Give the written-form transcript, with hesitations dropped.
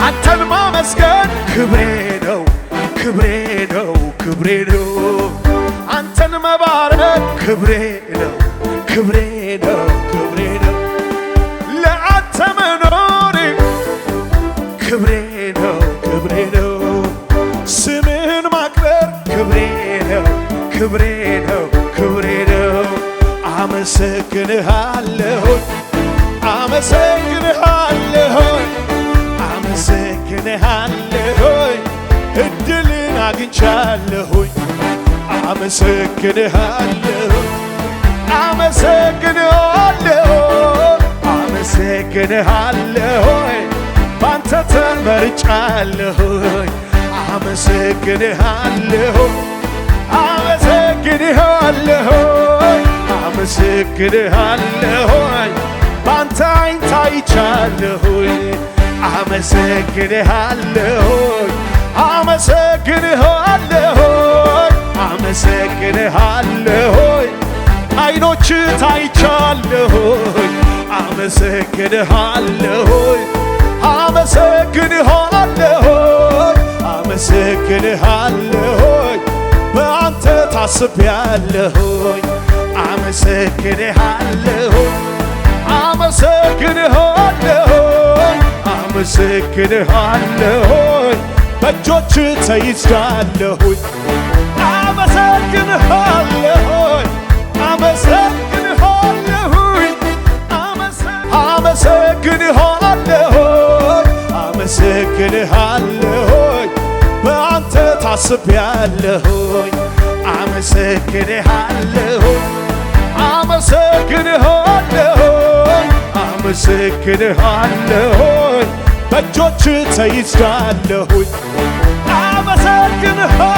አንተን ማመስገን ክብሬ ነው ክብሬ ነው ክብሬ ነው አንተን መባረክ ክብሬ ነው ክብሬ ነው ክብሬ ነው ለአንተ መኖሬ ክብሬ ነው ክብሬ ነው ስምህን ማክበር ክብሬ ነው ክብሬ ነው ክብሬ ነው አመሰግንሃለሁ አመሰግንሃለሁ አመሰግንሃለሁ እድልን አግኝቻለሁ አመሰግንሃለሁ አመሰግንሃለሁ አመሰግንሃለሁ ባንተ ተመርጫለሁ አመሰግንሃለሁ አመሰግንሃለሁ አመሰግንሃለሁ ባንተ ዓይን ታይቻለሁ አመሰግንሃለሁ አመሰግንሃለሁ አመሰግንሃለሁ ዓይኖች ታይቻለሁ አመሰግንሃለሁ አመሰግንሃለሁ አመሰግንሃለሁ በአንተ ታስቤያለሁ አመሰግንሃለሁ አመሰግንሃለሁ አመሰግንሃለሁ በእጆች ተይዣለሁ አመሰግንሃለሁ አመሰግንሃለሁ አመሰግንሃለሁ አመሰግንሃለሁ በአንተ ታስቤያለሁ አመሰግንሃለሁ አመሰግንሃለሁ አመሰግንሃለሁ በእጆች ተይዣለሁ አመሰግንሃለሁ